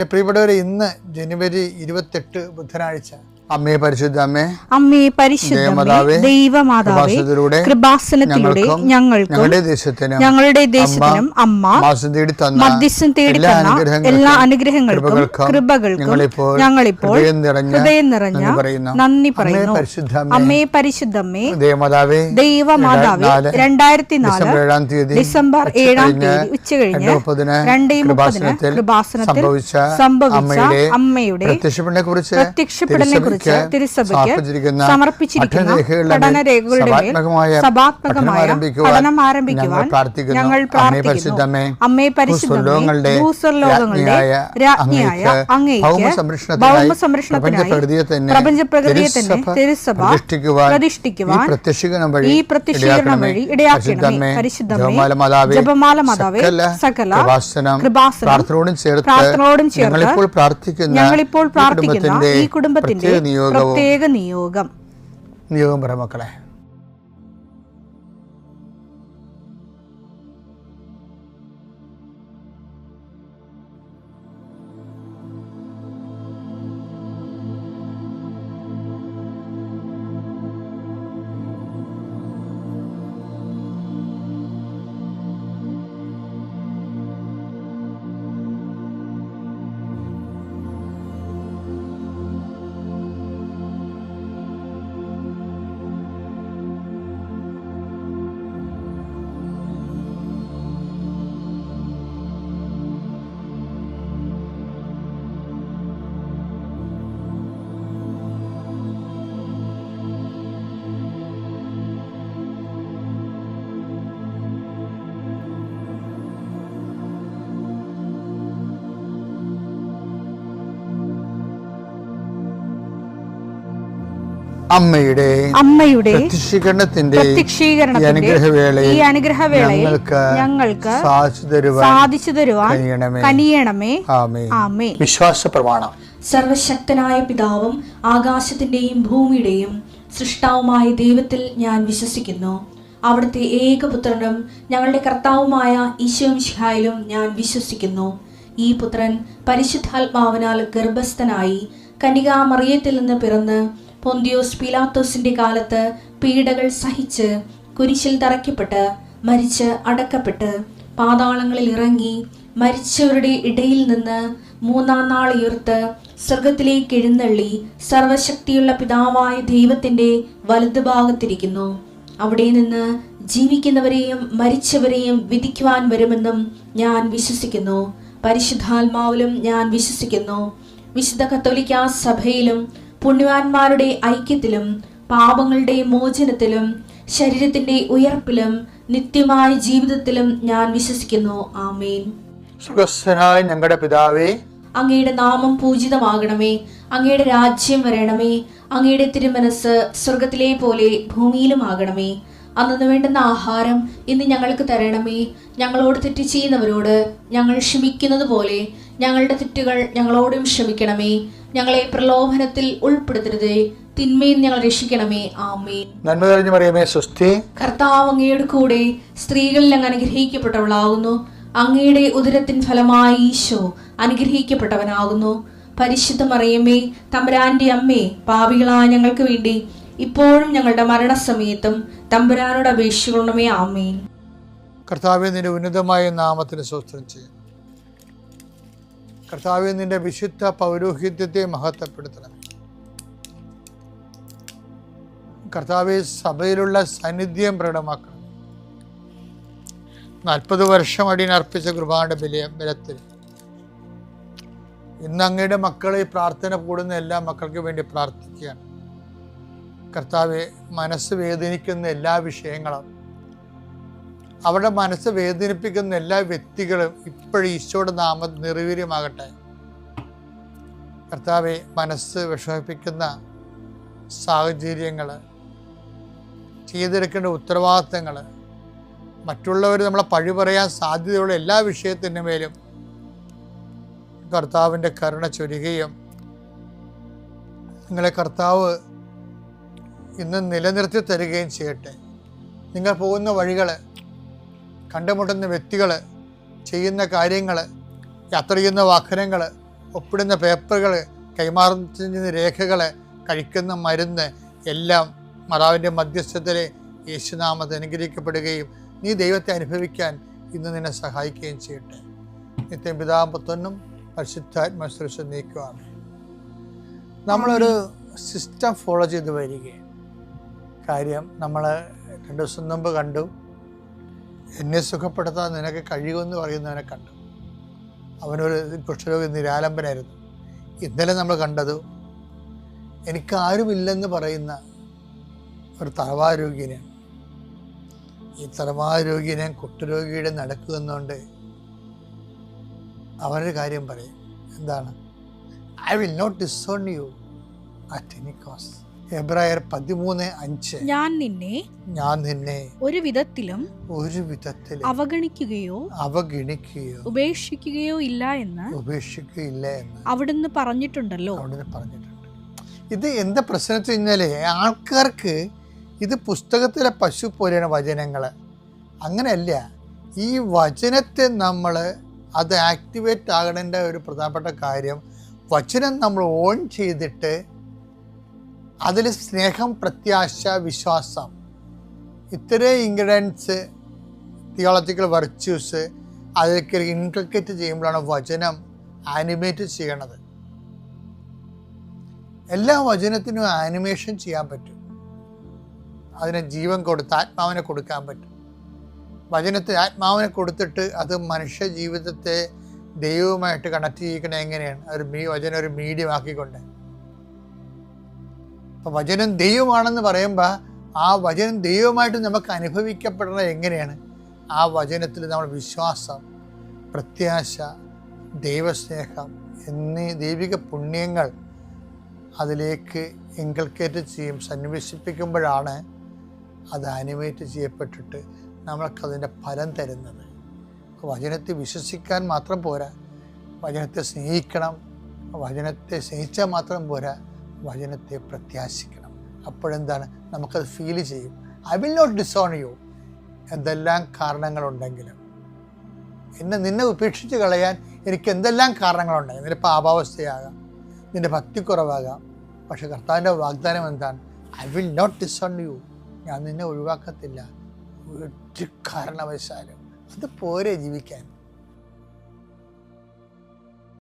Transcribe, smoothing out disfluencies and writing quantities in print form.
പ്രിയപ്പെട്ടവരെ, ഇന്ന് ജനുവരി 28 ബുധനാഴ്ച. അമ്മേ പരിശുദ്ധ അമ്മേ, അമ്മേ പരിശുദ്ധ ദൈവമാതാവേ, കൃപാസനത്തിലൂടെ ഞങ്ങളുടെ ദേശത്തിനും അമ്മ മധ്യസ്ഥം തേടി തന്ന എല്ലാ അനുഗ്രഹങ്ങൾക്കും കൃപകൾക്കും ഞങ്ങളിപ്പോൾ ഹൃദയം നിറഞ്ഞ നന്ദി പറയുന്നു. അമ്മേ പരിശുദ്ധമ്മേ ദൈവമാതാവേ, 2004 ഡിസംബർ 7 ഉച്ചകഴിഞ്ഞ് 2:30 കൃപാസനത്തിൽ സംഭവിച്ച അമ്മയുടെ പ്രത്യക്ഷപ്പെടലിനെ കുറിച്ച് തിരുസഭയ്ക്ക് സമർപ്പിച്ചിരിക്കുന്ന പഠനരേഖകളുടെ മേൽ സഭാത്മകമായ പഠനം ആരംഭിക്കുവാൻ ഞങ്ങൾ പ്രാർത്ഥിക്കുന്നു. അമ്മേ പരിശുദ്ധമേ, ഭൂസ്വർലോകങ്ങളുടെ രാജ്ഞിയായ അങ്ങേയ്ക്ക് ഭൗമസംരക്ഷണത്തിനായി പ്രപഞ്ചപ്രകൃതിയെ തന്നെ തിരുസഭ പ്രതിഷ്ഠിക്കുവാൻ ഈ പ്രത്യക്ഷീകരണം വഴി ഇടയാക്കണമേ. പരിശുദ്ധമേ, ജപമാല മാതാവേ, സകല കൃപാസനം പ്രാർത്ഥനയോടും ചേർത്ത് ഞങ്ങളിപ്പോൾ പ്രാർത്ഥിക്കുന്ന ഈ കുടുംബത്തിന്റെ പ്രത്യേക നിയോഗം പറ മക്കളെ. അമ്മയുടെ പ്രത്യക്ഷീകരണത്തിന്റെ ഈ അനുഗ്രഹവേളയിൽ ഞങ്ങൾക്ക് സാധിച്ചു തരുവാൻ കനിയണമേ. ആമേൻ. വിശ്വാസ പ്രമാണം. സർവശക്തനായ പിതാവും ആകാശത്തിന്റെയും ഭൂമിയുടെയും സൃഷ്ടാവുമായ ദൈവത്തിൽ ഞാൻ വിശ്വസിക്കുന്നു. അവിടുത്തെ ഏകപുത്രനും ഞങ്ങളുടെ കർത്താവുമായ ഈശോമിശിഹായിലും ഞാൻ വിശ്വസിക്കുന്നു. ഈ പുത്രൻ പരിശുദ്ധാത്മാവിനാൽ ഗർഭസ്ഥനായി കന്യകാമറിയത്തിൽ നിന്ന് പിറന്ന് പൊന്തിയോസ് പീലാത്തോസിന്റെ കാലത്ത് പീഡകൾ സഹിച്ച് കുരിശിൽ തറയ്ക്കപ്പെട്ട് മരിച്ച് അടക്കപ്പെട്ട് പാതാളങ്ങളിൽ ഇറങ്ങി മരിച്ചവരുടെ ഇടയിൽ നിന്ന് 3-ാം നാൾ ഉയർത്ത് സ്വർഗത്തിലേക്ക് എഴുന്നള്ളി സർവശക്തിയുള്ള പിതാവായ ദൈവത്തിന്റെ വലതുഭാഗത്തിരിക്കുന്നു. അവിടെ നിന്ന് ജീവിക്കുന്നവരെയും മരിച്ചവരെയും വിധിക്കുവാൻ വരുമെന്നും ഞാൻ വിശ്വസിക്കുന്നു. പരിശുദ്ധാത്മാവിലും ഞാൻ വിശ്വസിക്കുന്നു. വിശുദ്ധ കത്തോലിക്കാ സഭയിലും പുണ്യവാന്മാരുടെ ഐക്യത്തിലും പാപങ്ങളുടെ മോചനത്തിലും ശരീരത്തിന്റെ ഉയർപ്പിലും നിത്യമായ ജീവിതത്തിലും ഞാൻ വിശ്വസിക്കുന്നു. ആമേൻ. സുഖസ്ഥനായ ഞങ്ങളുടെ പിതാവേ, അങ്ങയുടെ നാമം പൂജിതമാകണമേ. അങ്ങയുടെ രാജ്യം വരണമേ. അങ്ങയുടെ തിരുമനസ് സ്വർഗത്തിലെ പോലെ ഭൂമിയിലും ആകണമേ. അന്നു വേണ്ടുന്ന ആഹാരം ഇന്ന് ഞങ്ങൾക്ക് തരണമേ. ഞങ്ങളോട് തെറ്റ് ചെയ്യുന്നവരോട് ഞങ്ങൾ ക്ഷമിക്കുന്നത് പോലെ ഞങ്ങളുടെ തെറ്റുകൾ ഞങ്ങളോടും ക്ഷമിക്കണമേ. ഞങ്ങളെ പ്രലോഭനത്തിൽ ഉൾപ്പെടുത്തരുതേ, തിന്മയിൽ ഞങ്ങൾ രക്ഷിക്കണമേ. ആമേൻ. നന്മ നിറഞ്ഞ മറിയമേ, സ്വസ്തി. കർത്താവ് അങ്ങയുടെ കൂടെ സ്ത്രീകളിൽ അങ്ങ് അനുഗ്രഹിക്കപ്പെട്ടവളാകുന്നു. അങ്ങയുടെ ഉദരത്തിൻ ഫലമായി ഈശോ അനുഗ്രഹിക്കപ്പെട്ടവനാകുന്നു. പരിശുദ്ധ മറിയമേ, തമ്പുരാന്റെ അമ്മേ, പാപികളായ ഞങ്ങൾക്ക് വേണ്ടി ഇപ്പോഴും ഞങ്ങളുടെ മരണസമയത്തും തമ്പുരാനോട് അപേക്ഷിക്കണമേ. ആമേൻ. കർത്താവേ, നിന്റെ ഉന്നതമായ നാമത്തിന് സ്തോത്രം ചെയ്യുന്നു. കർത്താവേ, നിന്റെ വിശുദ്ധ പൗരോഹിത്യത്തെ മഹത്വപ്പെടുത്തണം. കർത്താവേ, സഭയിലുള്ള സാന്നിധ്യം പ്രകടമാക്കണം. 40 വർഷം അടിയനർപ്പിച്ച കൃപാന്റെ ബലത്തിൽ ഇന്ന് അങ്ങയുടെ മക്കളെ പ്രാർത്ഥന കൂടുന്ന എല്ലാ മക്കൾക്ക് വേണ്ടി പ്രാർത്ഥിക്കുകയാണ്. കർത്താവെ, മനസ്സ് വേദനിക്കുന്ന എല്ലാ വിഷയങ്ങളും, അവരുടെ മനസ്സ് വേദനിപ്പിക്കുന്ന എല്ലാ വ്യക്തികളും ഇപ്പോഴും ഈശോയുടെ നാമം നിർവീര്യമാകട്ടെ. കർത്താവെ, മനസ്സ് വിഷമിപ്പിക്കുന്ന സാഹചര്യങ്ങൾ, ചെയ്തെടുക്കേണ്ട ഉത്തരവാദിത്തങ്ങൾ, മറ്റുള്ളവർ നമ്മളെ പഴി പറയാൻ സാധ്യതയുള്ള എല്ലാ വിഷയത്തിൻ്റെ മേലും കർത്താവിൻ്റെ കരുണ ചൊരികയും നിങ്ങളെ കർത്താവ് ഇന്ന് നിലനിർത്തി തരികയും ചെയ്യട്ടെ. നിങ്ങൾ പോകുന്ന വഴികൾ, കണ്ടുമുട്ടുന്ന വ്യക്തികൾ, ചെയ്യുന്ന കാര്യങ്ങൾ, യാത്ര ചെയ്യുന്ന വാഹനങ്ങൾ, ഒപ്പിടുന്ന പേപ്പറുകൾ, കൈമാറുന്ന രേഖകൾ, കഴിക്കുന്ന മരുന്ന് എല്ലാം മാതാവിൻ്റെ മധ്യസ്ഥത്തിൽ യേശുനാമത്തിൽ അനുഗ്രഹിക്കപ്പെടുകയും നീ ദൈവത്തെ അനുഭവിക്കാൻ ഇന്ന് നിന്നെ സഹായിക്കുകയും ചെയ്യട്ടെ. നിത്യം പിതാവും പുത്രനും പരിശുദ്ധാത്മാശ്രേഷ്ഠ നീക്കുവാണ്. നമ്മളൊരു സിസ്റ്റം ഫോളോ ചെയ്ത് വരികയാണ്. കാര്യം നമ്മൾ 2 ദിവസം മുമ്പ് കണ്ടു, എന്നെ സുഖപ്പെടുത്താൻ നിനക്ക് കഴിയുമെന്ന് പറയുന്നവനെ കണ്ടു. അവനൊരു കുഷ്ഠരോഗി നിരാലംബനായിരുന്നു. ഇന്നലെ നമ്മൾ കണ്ടത് എനിക്കാരുമില്ലെന്ന് പറയുന്ന ഒരു തലവാരോഗ്യനെയാണ്. ഈ തലവാരോഗ്യനെ കുഷ്ഠരോഗിയുടെ നടക്കുന്നുണ്ട് അവനൊരു കാര്യം പറയും. എന്താണ്? I will not disown you at any cost. എബ്രായർ 13:5 ഞാൻ നിന്നെ ഒരു വിധത്തിലും അവഗണിക്കുകയോ ഉപേക്ഷിക്കുകയോ ഇല്ല എന്ന് അവിടുന്ന് പറഞ്ഞിട്ടുണ്ടല്ലോ. ഇത് എന്താ പ്രശ്നം വെച്ച് കഴിഞ്ഞാൽ ആൾക്കാർക്ക് ഇത് പുസ്തകത്തിലെ പശു പോലെയാണ് വചനങ്ങൾ. അങ്ങനെയല്ല. ഈ വചനത്തെ നമ്മൾ അത് ആക്ടിവേറ്റ് ആകേണ്ട ഒരു പ്രധാനപ്പെട്ട കാര്യം, വചനം നമ്മൾ ഓൺ ചെയ്തിട്ട് അതിൽ സ്നേഹം, പ്രത്യാശ, വിശ്വാസം, ഇത്രയും ഇൻഗ്രീഡിയൻസ്, തിയോളജിക്കൽ വെർച്യൂസ് അതിലേക്ക് ഇൻകൾക്കേറ്റ് ചെയ്യുമ്പോഴാണ് വചനം ആനിമേറ്റ് ചെയ്യണത്. എല്ലാ വചനത്തിനും ആനിമേഷൻ ചെയ്യാൻ പറ്റും. അതിനെ ജീവൻ കൊടുത്ത് ആത്മാവിനെ കൊടുക്കാൻ പറ്റും. വചനത്തെ ആത്മാവിനെ കൊടുത്തിട്ട് അത് മനുഷ്യ ജീവിതത്തെ ദൈവവുമായിട്ട് കണക്ട് ചെയ്യിക്കണത് എങ്ങനെയാണ്? വചനം ഒരു മീഡിയം ആക്കിക്കൊണ്ട്. അപ്പം വചനം ദൈവമാണെന്ന് പറയുമ്പോൾ ആ വചനം ദൈവമായിട്ട് നമുക്ക് അനുഭവിക്കപ്പെടുന്നത് എങ്ങനെയാണ്? ആ വചനത്തിൽ നമ്മൾ വിശ്വാസം, പ്രത്യാശ, ദൈവസ്നേഹം എന്നീ ദൈവിക പുണ്യങ്ങൾ അതിലേക്ക് ഇൻകൾക്കേറ്റ് ചെയ്യും, സന്നിവേശിപ്പിക്കുമ്പോഴാണ് അത് ആനിമേറ്റ് ചെയ്യപ്പെട്ടിട്ട് നമ്മൾക്കതിൻ്റെ ഫലം തരുന്നത്. വചനത്തെ വിശ്വസിക്കാൻ മാത്രം പോരാ, വചനത്തെ സ്നേഹിക്കണം. വചനത്തെ സ്നേഹിച്ചാൽ മാത്രം പോരാ, വചനത്തെ പ്രത്യാശിക്കണം. അപ്പോഴെന്താണ്? നമുക്കത് ഫീൽ ചെയ്യും. I will not disown you. എന്തെല്ലാം കാരണങ്ങളുണ്ടെങ്കിലും നിന്നെ ഉപേക്ഷിച്ച് കളയാൻ എനിക്ക് എന്തെല്ലാം കാരണങ്ങളുണ്ടെങ്കിൽ, നിന്റെ പാപാവസ്ഥയാകാം, നിന്റെ ഭക്തിക്കുറവാകാം. പക്ഷെ കർത്താവിൻ്റെ വാഗ്ദാനം എന്താണ്? I will not disown you. ഞാൻ നിന്നെ ഒഴിവാക്കത്തില്ല ഒരു കാരണവശാലും. അത് പോരെ ജീവിക്കാൻ.